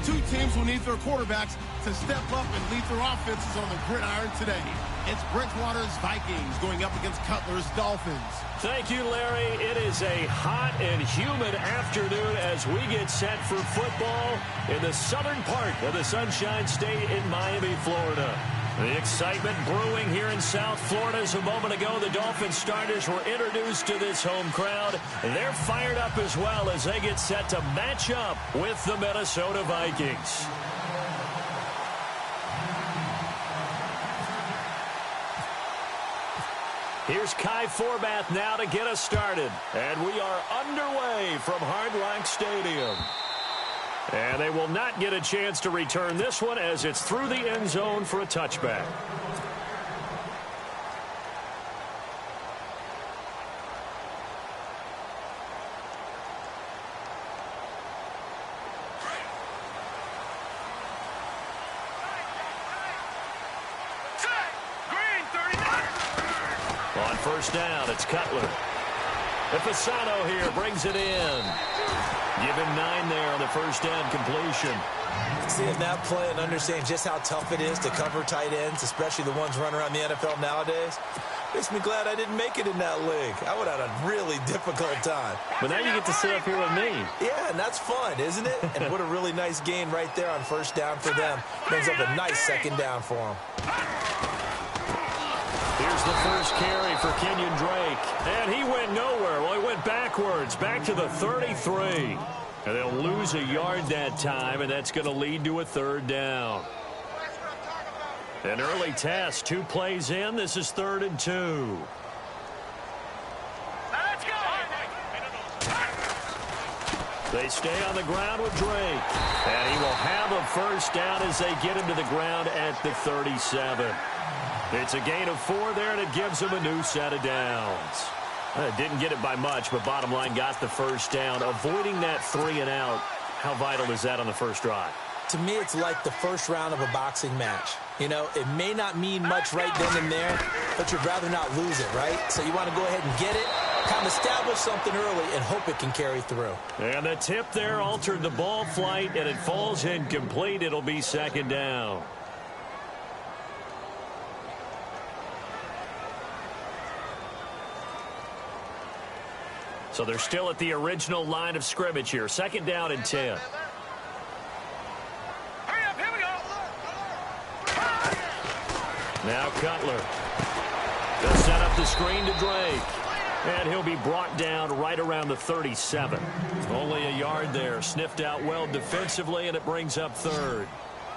Two teams will need their quarterbacks to step up and lead their offenses on the gridiron today. It's Bridgewater's Vikings going up against Cutler's Dolphins. Thank you, Larry. It is a hot and humid afternoon as we get set for football in the southern part of the Sunshine State in Miami, Florida. The excitement brewing here in South Florida. As a moment ago, the Dolphins starters were introduced to this home crowd. They're fired up as well as they get set to match up with the Minnesota Vikings. Here's Kai Forbath now to get us started. And we are underway from Hard Rock Stadium. And they will not get a chance to return this one as it's through the end zone for a touchback. On first down, it's Cutler. Fasano here brings it in. Give him 9 there on the first down completion. Seeing that play and understanding just how tough it is to cover tight ends, especially the ones running around the NFL nowadays, makes me glad I didn't make it in that league. I would have had a really difficult time. But now you get to sit up here with me. Yeah, and that's fun, isn't it? And what a really nice gain right there on first down for them. Brings up a nice second down for them. Here's the first carry for Kenyon Drake. And he went nowhere. Well, he went backwards, back to the 33. And they'll lose a yard that time, and that's going to lead to a third down. An early test, 2 plays in. This is 3rd and 2. Let's go. They stay on the ground with Drake. And he will have a first down as they get him to the ground at the 37. It's a gain of 4 there, and it gives them a new set of downs. Didn't get it by much, but bottom line got the first down. Avoiding that 3 and out, how vital is that on the first drive? To me, it's like the first round of a boxing match. You know, it may not mean much right then and there, but you'd rather not lose it, right? So you want to go ahead and get it, kind of establish something early, and hope it can carry through. And the tip there altered the ball flight, and it falls incomplete. It'll be 2nd down. So they're still at the original line of scrimmage here. 2nd down and 10. Hurry up, here we go. Now Cutler. They'll set up the screen to Drake. And he'll be brought down right around the 37. Only a yard there. Sniffed out well defensively, and it brings up 3rd.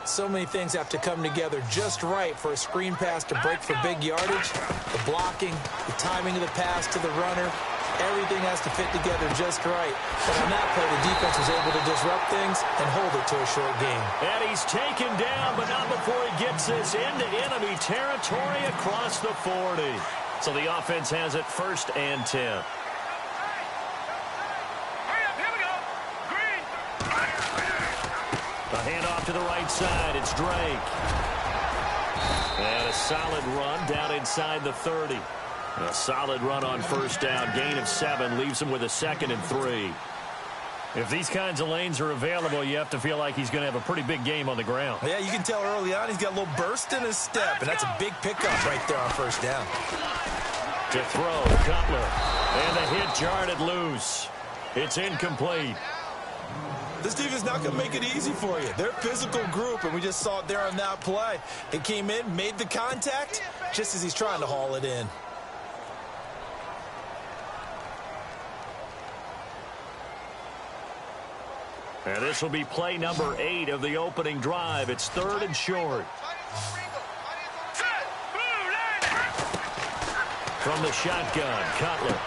So many things have to come together just right for a screen pass to break for big yardage. The blocking, the timing of the pass to the runner. Everything has to fit together just right. But on that play, the defense was able to disrupt things and hold it to a short game. And he's taken down, but not before he gets this into enemy territory across the 40. So the offense has it 1st and 10. Hurry up, here we go. Green. A handoff to the right side. It's Drake. And a solid run down inside the 30. A solid run on first down. Gain of 7 leaves him with a 2nd and 3. If these kinds of lanes are available, you have to feel like he's going to have a pretty big game on the ground. Yeah, you can tell early on he's got a little burst in his step, and that's a big pickup right there on first down. To throw, Cutler. And the hit jarred loose. It's incomplete. This defense not going to make it easy for you. They're a physical group, and we just saw it there on that play. He came in, made the contact, just as he's trying to haul it in. And this will be play number 8 of the opening drive. It's 3rd and short. From the shotgun, Cutler.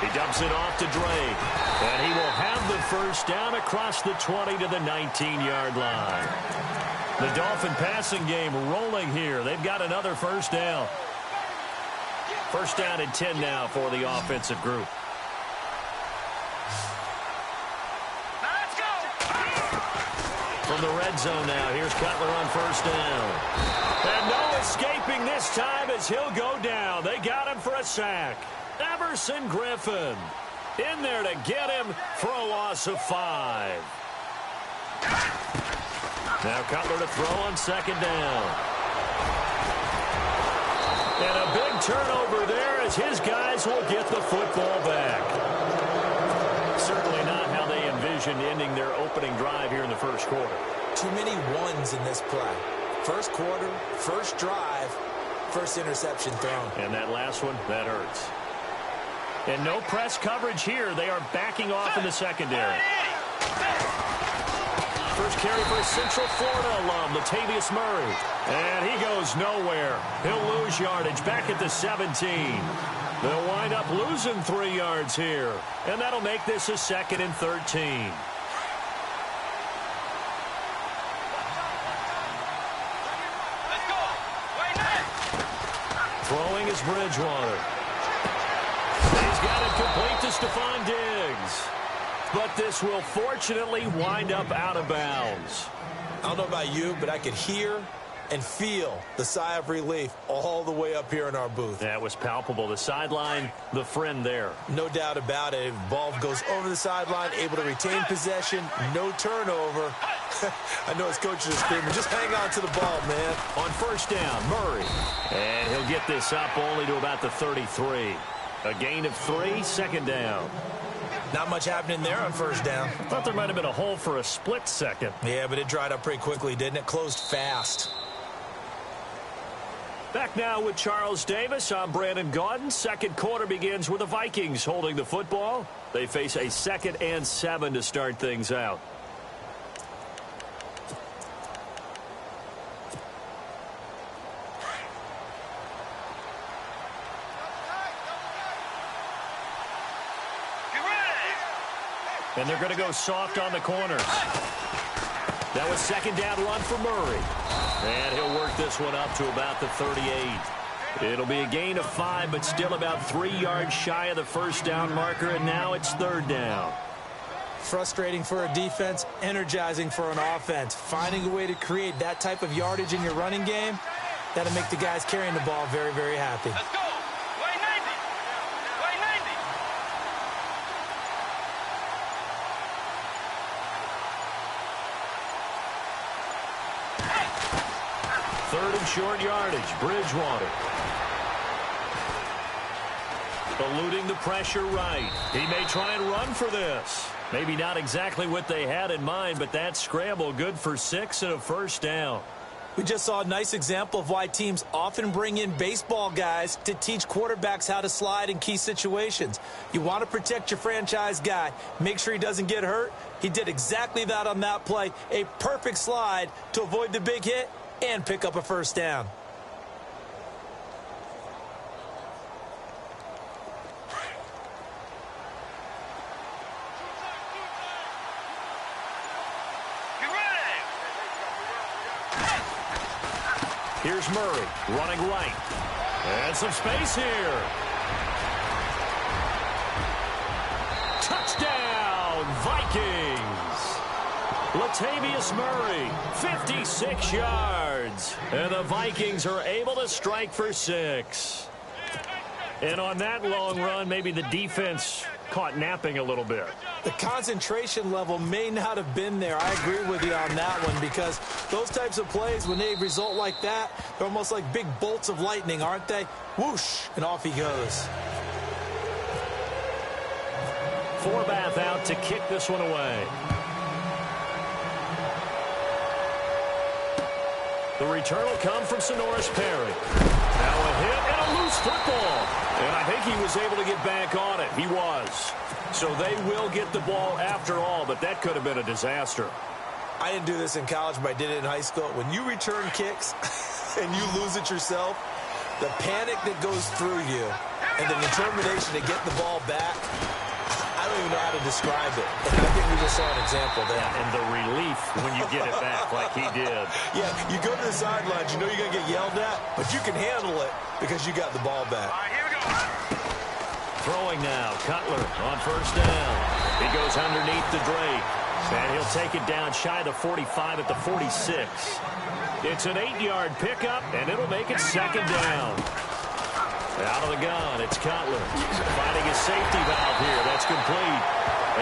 He dumps it off to Drake. And he will have the first down across the 20 to the 19-yard line. The Dolphin passing game rolling here. They've got another first down. First down and 10 now for the offensive group. From the red zone now, here's Cutler on first down. And no escaping this time as he'll go down. They got him for a sack. Everson Griffin in there to get him for a loss of 5. Now Cutler to throw on second down. And a big turnover there as his guys will get the football back. Certainly not how they envisioned ending their opening drive here in the first quarter. Too many ones in this play. First quarter, first drive, first interception thrown. And that last one, that hurts. And no press coverage here. They are backing off in the secondary. First carry for Central Florida alum, Latavius Murray. And he goes nowhere. He'll lose yardage back at the 17. They'll wind up losing 3 yards here. And that'll make this a 2nd and 13. Throwing is Bridgewater. He's got it complete to Stephon Diggs. But this will fortunately wind up out of bounds. I don't know about you, but I could hear and feel the sigh of relief all the way up here in our booth. That was palpable. The sideline, the friend there. No doubt about it. Ball goes over the sideline, able to retain possession, no turnover. I know his coaches are screaming, just hang on to the ball, man. On first down, Murray. And he'll get this up only to about the 33. A gain of 3, second down. Not much happening there on first down. Thought there might have been a hole for a split second. Yeah, but it dried up pretty quickly, didn't it? Closed fast. Back now with Charles Davis. I'm Brandon Gaudin. Second quarter begins with the Vikings holding the football. They face a 2nd and 7 to start things out. And they're going to go soft on the corners. That was second down run for Murray. And he'll work this one up to about the 38. It'll be a gain of 5, but still about 3 yards shy of the first down marker, and now it's third down. Frustrating for a defense, energizing for an offense. Finding a way to create that type of yardage in your running game, that'll make the guys carrying the ball very, very happy. Let's go. Way 90. Way 90. Third and short yardage, Bridgewater. Eluding the pressure right. He may try and run for this. Maybe not exactly what they had in mind, but that scramble good for 6 and a first down. We just saw a nice example of why teams often bring in baseball guys to teach quarterbacks how to slide in key situations. You want to protect your franchise guy. Make sure he doesn't get hurt. He did exactly that on that play. A perfect slide to avoid the big hit and pick up a first down. Here's Murray running right. And some space here. Touchdown, Vikings. Latavius Murray, 56 yards. And the Vikings are able to strike for 6. And on that long run, maybe the defense caught napping a little bit. The concentration level may not have been there. I agree with you on that one, because those types of plays, when they result like that, they're almost like big bolts of lightning, aren't they? Whoosh, and off he goes. Forbath out to kick this one away. The return will come from Sonoris Perry. Now a hit and a loose football. And I think he was able to get back on it. He was. So they will get the ball after all, but that could have been a disaster. I didn't do this in college, but I did it in high school. When you return kicks and you lose it yourself, the panic that goes through you and the determination to get the ball back, I don't even know how to describe it. And I think we just saw an example there. And the relief when you get it back like he did. Yeah, you go to the sidelines, you know you're going to get yelled at, but you can handle it because you got the ball back. All right, here we go. Throwing now, Cutler on first down. He goes underneath the Drake. And he'll take it down shy of the 45 at the 46. It's an 8-yard pickup, and it'll make it second down. Out of the gun, it's Cutler. Finding his safety valve here. That's complete.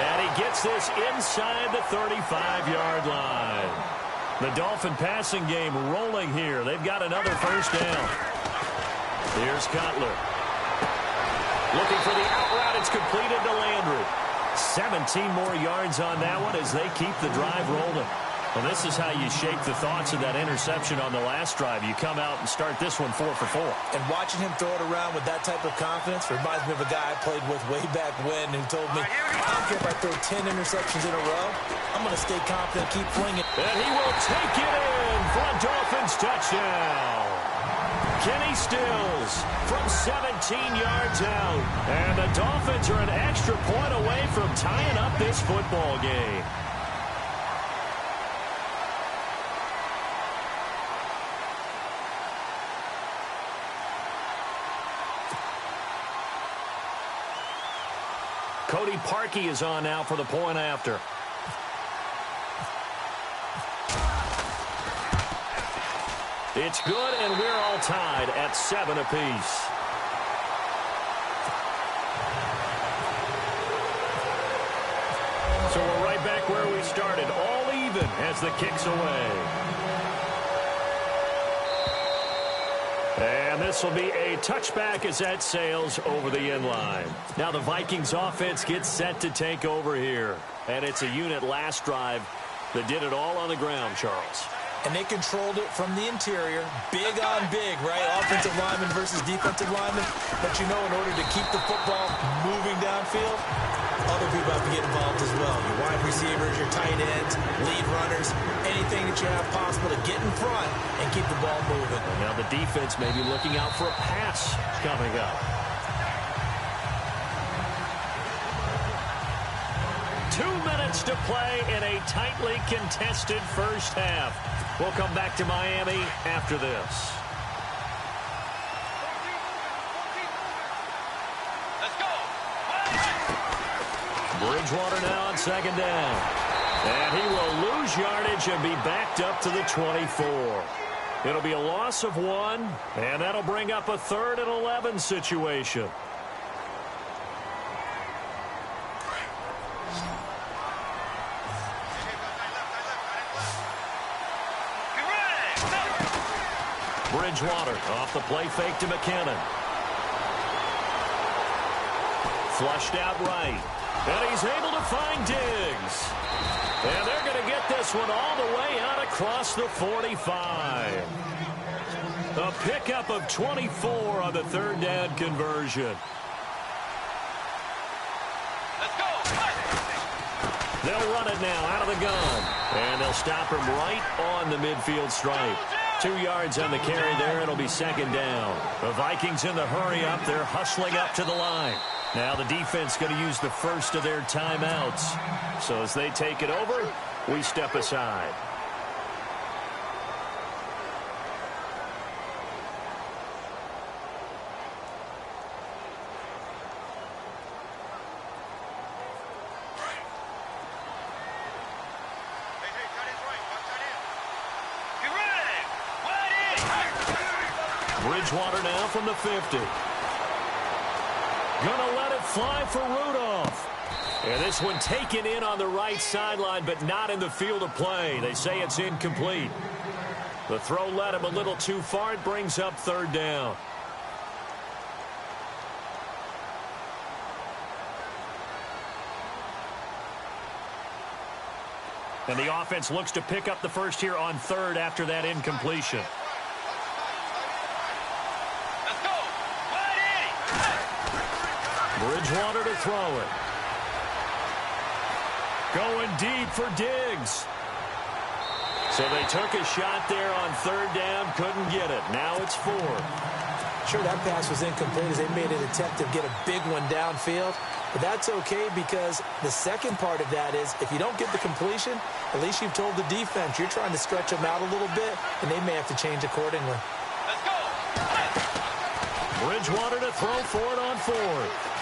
And he gets this inside the 35-yard line. The Dolphin passing game rolling here. They've got another first down. Here's Cutler. Looking for the out route. It's completed to Landry. 17 more yards on that one as they keep the drive rolling. Well, this is how you shake the thoughts of that interception on the last drive. You come out and start this one 4 for 4. And watching him throw it around with that type of confidence reminds me of a guy I played with way back when who told me, I don't care if I throw 10 interceptions in a row. I'm going to stay confident, keep flinging. And he will take it in for a Dolphins touchdown. Kenny Stills from 17 yards out. And the Dolphins are an extra point away from tying up this football game. Cody Parkey is on now for the point after. It's good, and we're all tied at 7 apiece. So we're right back where we started, all even as the kick's away. And this will be a touchback as that sails over the end line. Now the Vikings offense gets set to take over here. And it's a unit last drive that did it all on the ground, Charles. And they controlled it from the interior. Big on big, right? Offensive lineman versus defensive lineman. But you know, in order to keep the football moving downfield, other people have to get involved as well. Your wide receivers, your tight ends, lead runners, anything that you have possible to get in front and keep the ball moving. And now the defense may be looking out for a pass coming up. 2 minutes to play in a tightly contested first half. We'll come back to Miami after this. Let's go. Bridgewater now on second down. And he will lose yardage and be backed up to the 24. It'll be a loss of 1, and that'll bring up a 3rd and 11 situation. Bridgewater off the play fake to McKinnon. Flushed out right. And he's able to find Diggs. And they're going to get this one all the way out across the 45. A pickup of 24 on the 3rd down conversion. Let's go. They'll run it now out of the gun. And they'll stop him right on the midfield stripe. 2 yards on the carry there. It'll be second down. The Vikings in the hurry up. They're hustling up to the line. Now the defense going to use the first of their timeouts. So as they take it over, we step aside. Bridgewater now from the 50. Gonna let it fly for Rudolph. And this one taken in on the right sideline, but not in the field of play. They say it's incomplete. The throw led him a little too far. It brings up 3rd down. And the offense looks to pick up the first here on 3rd after that incompletion. Bridgewater to throw it. Going deep for Diggs. So they took a shot there on 3rd down, couldn't get it. Now it's 4. Sure, that pass was incomplete as they made an attempt to get a big one downfield. But that's okay because the second part of that is if you don't get the completion, at least you've told the defense you're trying to stretch them out a little bit, and they may have to change accordingly. Let's go. Bridgewater to throw for it on 4th.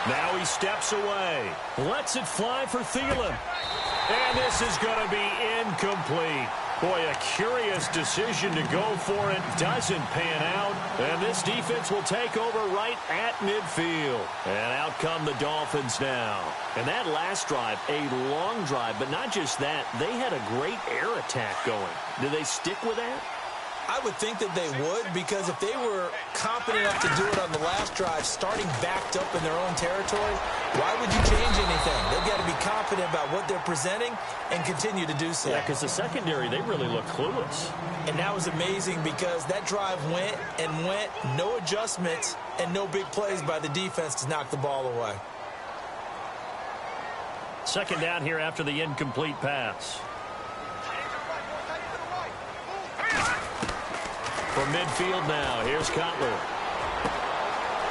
Now he steps away. Lets it fly for Thielen. And this is going to be incomplete. Boy, a curious decision to go for it. Doesn't pan out. And this defense will take over right at midfield. And out come the Dolphins now. And that last drive, a long drive, but not just that. They had a great air attack going. Do they stick with that? I would think that they would, because if they were competent enough to do it on the last drive, starting backed up in their own territory, why would you change anything? They've got to be confident about what they're presenting and continue to do so. Yeah, because the secondary, they really look clueless. And that was amazing because that drive went and went, no adjustments, and no big plays by the defense to knock the ball away. Second down here after the incomplete pass. From midfield now, here's Cutler.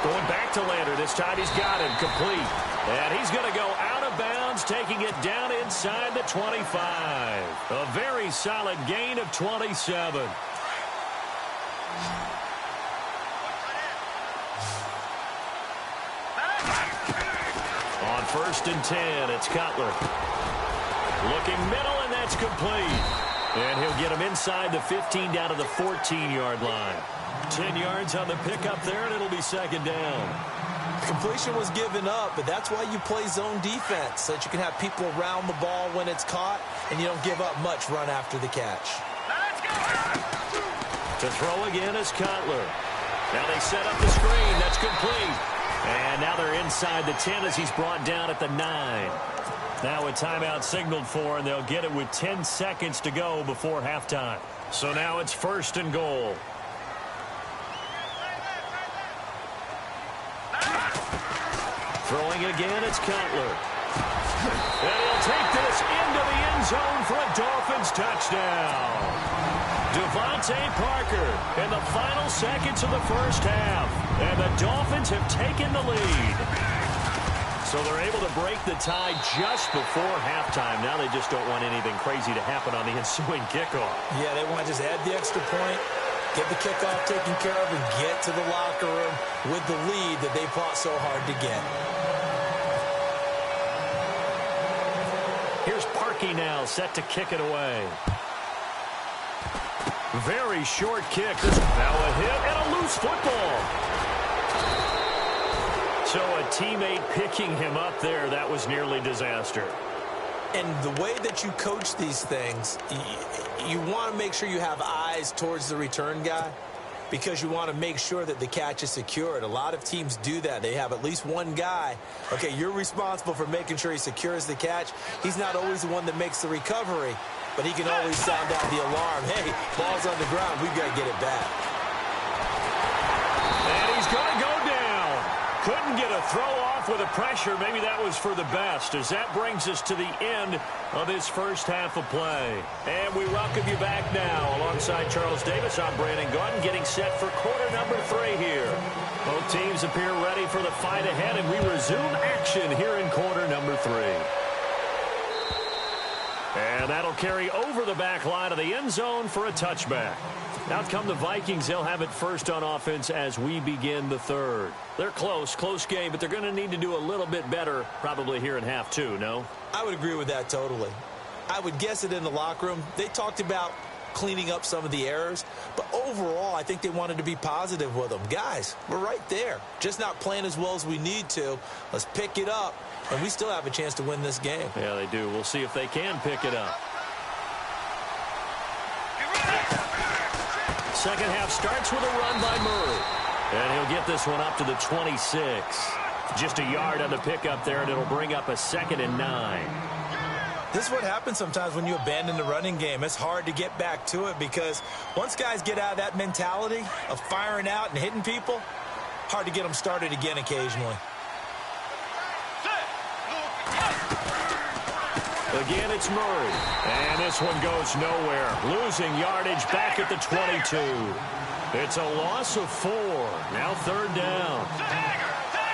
Going back to Lander. This time he's got him complete. And he's going to go out of bounds, taking it down inside the 25. A very solid gain of 27. On 1st and 10, it's Cutler. Looking middle, and that's complete. And he'll get him inside the 15 down to the 14-yard line. 10 yards on the pickup there, and it'll be second down. Completion was given up, but that's why you play zone defense, so that you can have people around the ball when it's caught, and you don't give up much run after the catch. To throw again is Cutler. Now they set up the screen. That's complete. And now they're inside the 10 as he's brought down at the 9. Now a timeout signaled for, and they'll get it with 10 seconds to go before halftime. So now it's 1st and goal. Throwing again, it's Cutler. And he'll take this into the end zone for a Dolphins touchdown. Devontae Parker in the final seconds of the first half. And the Dolphins have taken the lead. So they're able to break the tie just before halftime. Now they just don't want anything crazy to happen on the ensuing kickoff. Yeah, they want to just add the extra point, get the kickoff taken care of, and get to the locker room with the lead that they fought so hard to get. Here's Parkey now, set to kick it away. Very short kick. This now a hit and a loose football. So a teammate picking him up there, that was nearly disaster. And the way that you coach these things, you want to make sure you have eyes towards the return guy, because you want to make sure that the catch is secured. A lot of teams do that. They have at least one guy. Okay, you're responsible for making sure he secures the catch. He's not always the one that makes the recovery, but he can always sound out the alarm. Hey, ball's on the ground. We've got to get it back. And he's going to go down. Couldn't get a throw off with the pressure. Maybe that was for the best, as that brings us to the end of this first half of play. And we welcome you back now. Alongside Charles Davis, I'm Brandon Gordon, getting set for quarter number 3 here. Both teams appear ready for the fight ahead, and we resume action here in quarter number 3. And that'll carry over the back line of the end zone for a touchback. Out come the Vikings. They'll have it first on offense as we begin the third. They're close game, but they're going to need to do a little bit better probably here in half 2, no? I would agree with that totally. I would guess it in the locker room. They talked about cleaning up some of the errors, but overall I think they wanted to be positive with them. Guys, we're right there. Just not playing as well as we need to. Let's pick it up, and we still have a chance to win this game. Yeah, they do. We'll see if they can pick it up. Second half starts with a run by Murray. And he'll get this one up to the 26. Just a yard on the pickup there, and it'll bring up a 2nd and 9. This is what happens sometimes when you abandon the running game. It's hard to get back to it because once guys get out of that mentality of firing out and hitting people, hard to get them started again occasionally. Again, it's Murray. And this one goes nowhere. Losing yardage back at the 22. It's a loss of 4. Now 3rd down.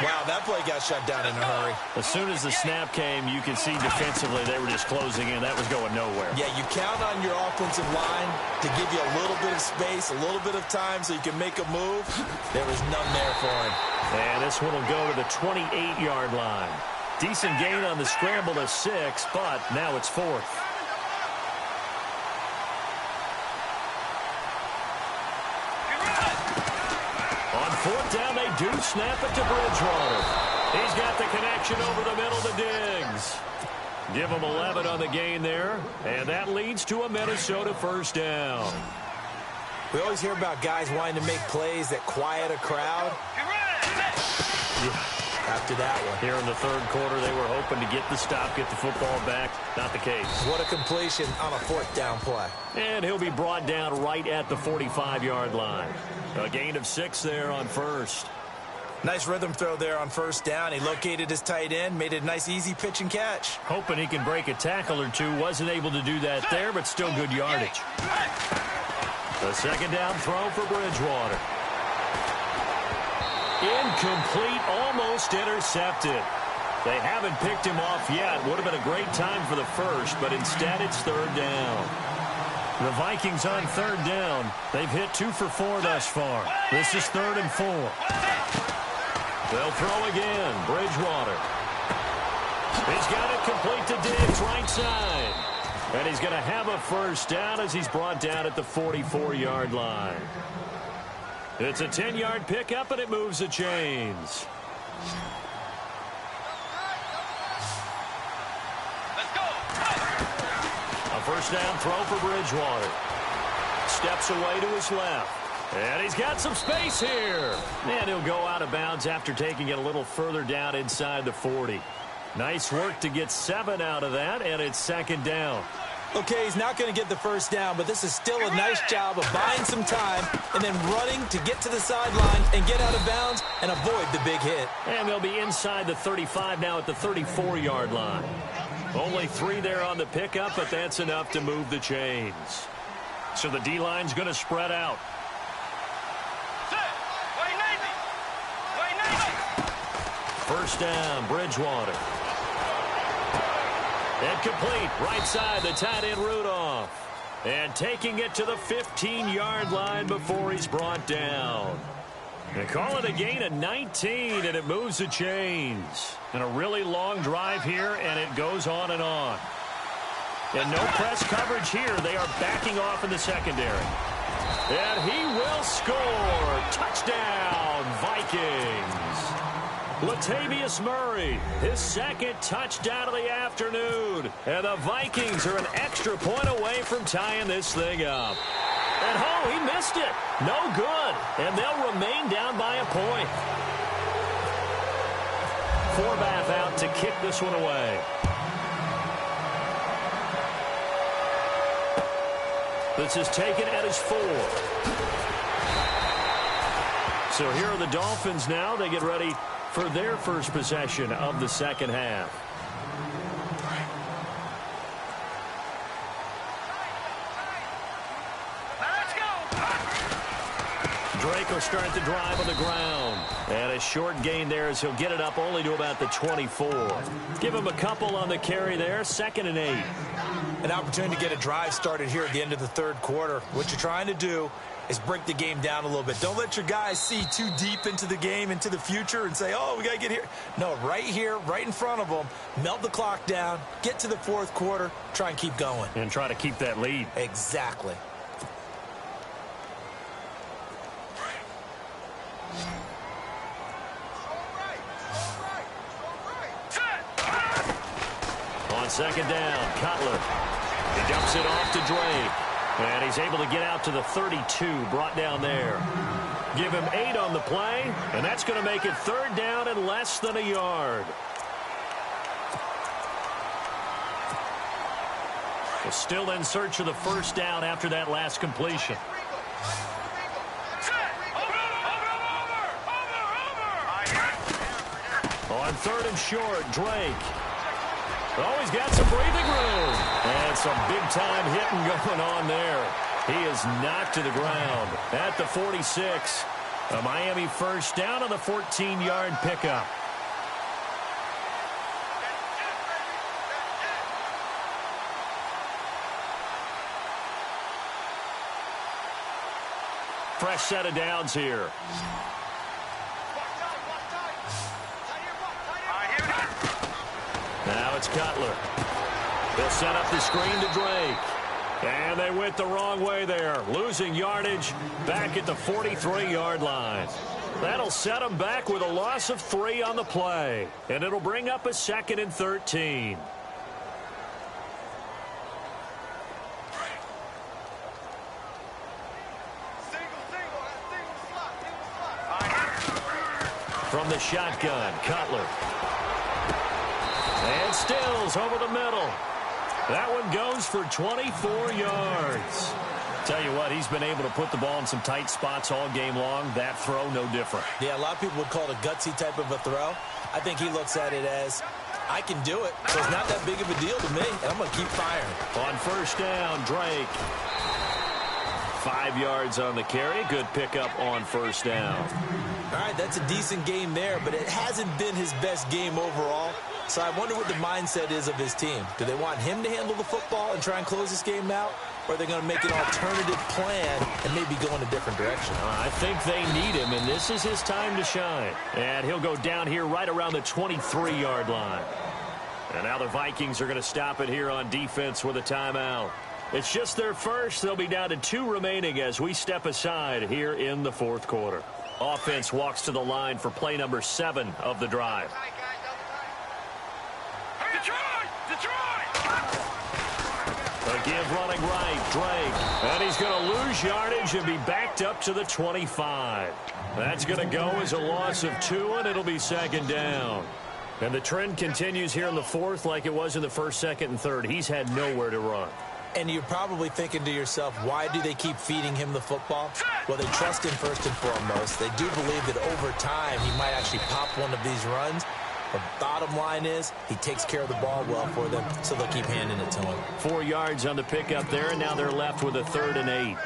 Wow, that play got shut down in a hurry. As soon as the snap came, you could see defensively they were just closing in. That was going nowhere. Yeah, you count on your offensive line to give you a little bit of space, a little bit of time so you can make a move. There was none there for him. And this one will go to the 28-yard line. Decent gain on the scramble to 6, but now it's 4th. fourth down, they do snap it to Bridgewater. He's got the connection over the middle to Diggs. Give him 11 on the gain there, and that leads to a Minnesota first down. We always hear about guys wanting to make plays that quiet a crowd. After that one. Here in the third quarter, they were hoping to get the stop, get the football back. Not the case. What a completion on a fourth down play. And he'll be brought down right at the 45-yard line. A gain of 6 there on first. Nice rhythm throw there on first down. He located his tight end, made it a nice easy pitch and catch. Hoping he can break a tackle or two. Wasn't able to do that there, but still good yardage. The second down throw for Bridgewater. Incomplete, almost intercepted. They haven't picked him off yet. Would have been a great time for the first, but instead it's third down. The Vikings on third down. They've hit 2 for 4 thus far. This is 3rd and 4. They'll throw again. Bridgewater. He's got it complete to Diggs, right side. And he's going to have a first down as he's brought down at the 44-yard line. It's a 10-yard pickup, and it moves the chains. Let's go. A first down throw for Bridgewater. Steps away to his left. And he's got some space here. And he'll go out of bounds after taking it a little further down inside the 40. Nice work to get 7 out of that, and it's second down. Okay, he's not going to get the first down, but this is still a nice job of buying some time and then running to get to the sideline and get out of bounds and avoid the big hit. And they'll be inside the 35 now at the 34-yard line. Only 3 there on the pickup, but that's enough to move the chains. So the D-line's going to spread out. First down, Bridgewater. Incomplete, right side, the tight end Rudolph. And taking it to the 15-yard line before he's brought down. They call it a gain of 19, and it moves the chains. And a really long drive here, and it goes on and on. And no press coverage here. They are backing off in the secondary. And he will score. Touchdown, Vikings. Latavius Murray, his second touchdown of the afternoon. And the Vikings are an extra point away from tying this thing up. And oh, he missed it. No good. And they'll remain down by a point. Forbath out to kick this one away. This is taken at his 4. So here are the Dolphins now. They get ready for their first possession of the second half. Drake will start the drive on the ground. And a short gain there as he'll get it up only to about the 24. Give him a couple on the carry there. 2nd and 8. An opportunity to get a drive started here at the end of the third quarter. What you're trying to do is break the game down a little bit. Don't let your guys see too deep into the game, into the future, and say, oh, we got to get here. No, right here, right in front of them, melt the clock down, get to the fourth quarter, try and keep going. And try to keep that lead. Exactly. On second down, Cutler. He dumps it off to Drake. And he's able to get out to the 32, brought down there. Give him 8 on the play, and that's going to make it third down and less than a yard. They're still in search of the first down after that last completion. On third and short, Drake. Oh, he's got some breathing room. And some big-time hitting going on there. He is knocked to the ground at the 46. A Miami first down on the 14-yard pickup. Fresh set of downs here. Now it's Cutler. They'll set up the screen to Drake. And they went the wrong way there. Losing yardage back at the 43-yard line. That'll set them back with a loss of 3 on the play. And it'll bring up a 2nd and 13. From the shotgun, Cutler. And Stills over the middle. That one goes for 24 yards. Tell you what, he's been able to put the ball in some tight spots all game long. That throw, no different. Yeah, a lot of people would call it a gutsy type of a throw. I think he looks at it as, I can do it, so it's not that big of a deal to me, and I'm going to keep firing. On first down, Drake. 5 yards on the carry. Good pickup on first down. All right, that's a decent game there, but it hasn't been his best game overall. So I wonder what the mindset is of his team. Do they want him to handle the football and try and close this game out? Or are they going to make an alternative plan and maybe go in a different direction? I think they need him, and this is his time to shine. And he'll go down here right around the 23-yard line. And now the Vikings are going to stop it here on defense with a timeout. It's just their first. They'll be down to 2 remaining as we step aside here in the fourth quarter. Offense walks to the line for play number 7 of the drive. A give running right, Drake. And he's going to lose yardage and be backed up to the 25. That's going to go as a loss of 2, and it'll be 2nd down. And the trend continues here in the fourth like it was in the first, 2nd, and 3rd. He's had nowhere to run. And you're probably thinking to yourself, why do they keep feeding him the football? Well, they trust him first and foremost. They do believe that over time he might actually pop one of these runs. The bottom line is he takes care of the ball well for them, so they'll keep handing it to him. 4 yards on the pickup there, and now they're left with a 3rd and 8.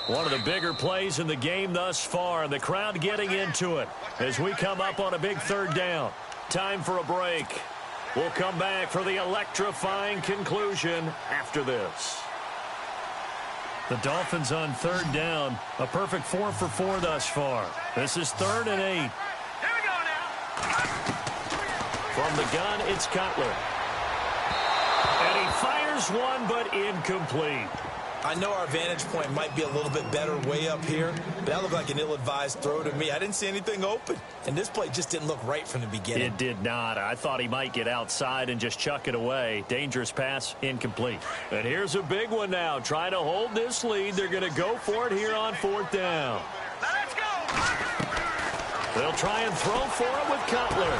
One of the bigger plays in the game thus far, and the crowd getting into it as we come up on a big 3rd down. Time for a break. We'll come back for the electrifying conclusion after this. The Dolphins on 3rd down. A perfect 4 for 4 thus far. This is 3rd and 8. Here we go now. From the gun, it's Cutler. And he fires one, but incomplete. I know our vantage point might be a little bit better way up here, but that looked like an ill-advised throw to me. I didn't see anything open, and this play just didn't look right from the beginning. It did not. I thought he might get outside and just chuck it away. Dangerous pass, incomplete. And here's a big one now. Trying to hold this lead. They're going to go for it here on 4th down. Let's go. They'll try and throw for it with Cutler.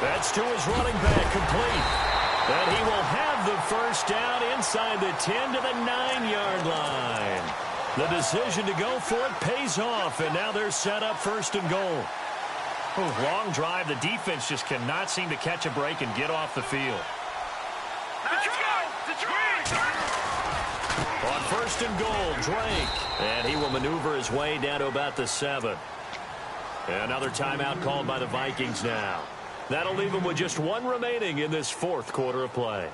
That's to his running back, complete. And he will have the first down inside the 10 to the 9-yard line. The decision to go for it pays off, and now they're set up 1st and goal. Long drive. The defense just cannot seem to catch a break and get off the field. Let's go. Detroit. On 1st and goal, Drake. And he will maneuver his way down to about the 7. Another timeout called by the Vikings now. That'll leave them with just 1 remaining in this 4th quarter of play.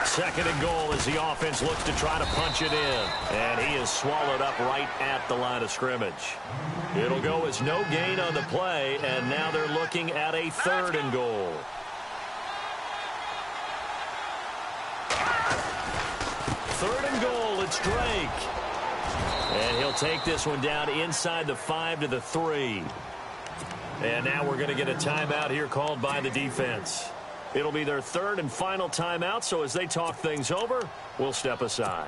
Second and goal as the offense looks to try to punch it in. And he is swallowed up right at the line of scrimmage. It'll go as no gain on the play, and now they're looking at a 3rd and goal. Third and goal, it's Drake. And he'll take this one down inside the 5 to the 3. And now we're going to get a timeout here called by the defense. It'll be their 3rd and final timeout, so as they talk things over, we'll step aside.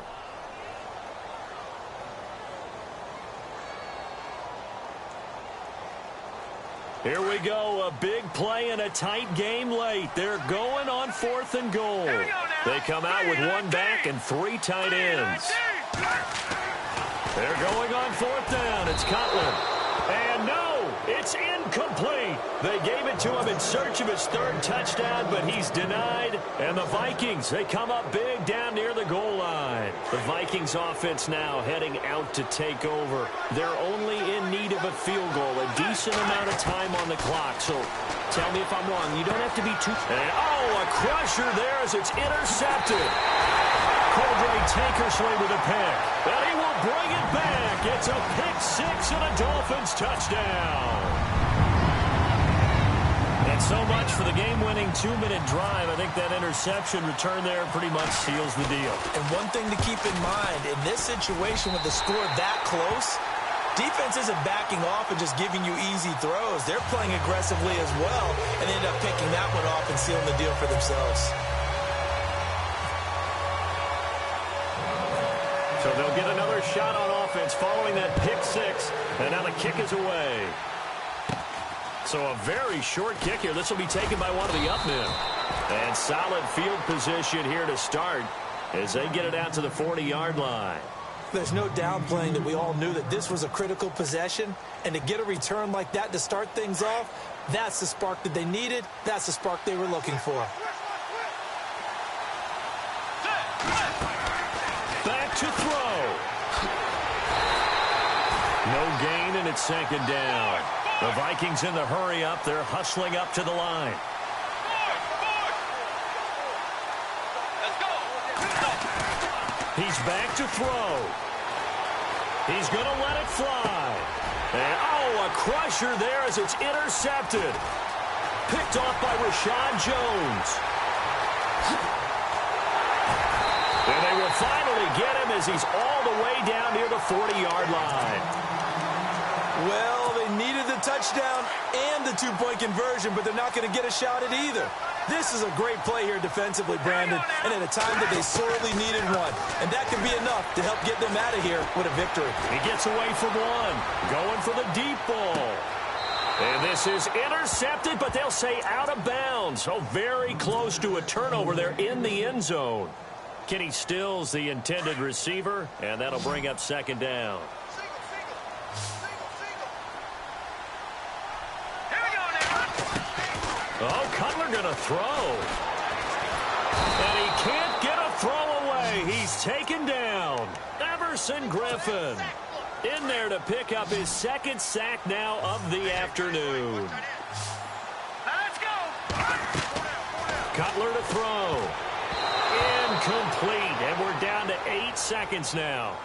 Here we go, a big play and a tight game late. They're going on 4th and goal. They come out with 1 back and 3 tight ends. They're going on 4th down. It's Cutler. And no, it's incomplete. They gave it to him in search of his third touchdown, but he's denied. And the Vikings, they come up big down near the goal line. The Vikings offense now heading out to take over. They're only in need of a field goal, a decent amount of time on the clock. So tell me if I'm wrong. You don't have to be too... And, oh, a crusher there as it's intercepted. Coldray Tankersley with a pick. And he will bring it back. It's a pick six and a Dolphins touchdown. And so much for the game-winning 2-minute drive. I think that interception return there pretty much seals the deal. And one thing to keep in mind, in this situation with the score that close, defense isn't backing off and just giving you easy throws. They're playing aggressively as well and end up picking that one off and sealing the deal for themselves. So they'll get another shot on offense following that pick six. And now the kick is away. So a very short kick here. This will be taken by one of the up men. And solid field position here to start as they get it out to the 40-yard line. There's no downplaying that we all knew that this was a critical possession. And to get a return like that to start things off, that's the spark that they needed. That's the spark they were looking for. Back to throw. No gain, and it's second down. The Vikings in the hurry up. They're hustling up to the line. He's back to throw. He's going to let it fly. And, oh, a crusher there as it's intercepted. Picked off by Rashad Jones. And they will finally get him as he's all the way down near the 40-yard line. Well, they needed the touchdown and the two-point conversion, but they're not going to get a shot at either. This is a great play here defensively, Brandon, and at a time that they sorely needed one. And that can be enough to help get them out of here with a victory. He gets away from one, going for the deep ball. And this is intercepted, but they'll say out of bounds. So very close to a turnover there in the end zone. Kenny Stills, the intended receiver, and that'll bring up second down. Oh, Cutler going to throw. And he can't get a throw away. He's taken down. Everson Griffin in there to pick up his second sack now of the afternoon. Let's go. Cutler to throw. Incomplete. And we're down to 8 seconds now.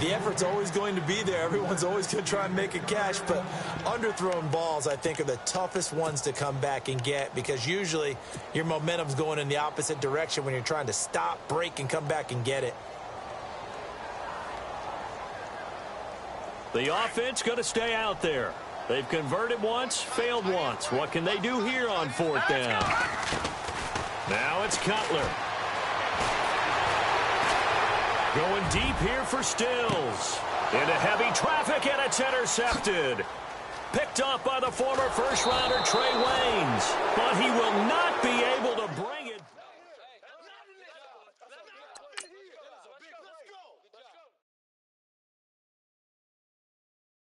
The effort's always going to be there. Everyone's always going to try and make a catch, but underthrown balls, I think, are the toughest ones to come back and get because usually your momentum's going in the opposite direction when you're trying to stop, break, and come back and get it. The offense going to stay out there. They've converted once, failed once. What can they do here on fourth down? Now it's Cutler. Going deep here for Stills. Into heavy traffic, and it's intercepted. Picked off by the former first-rounder Trey Waynes.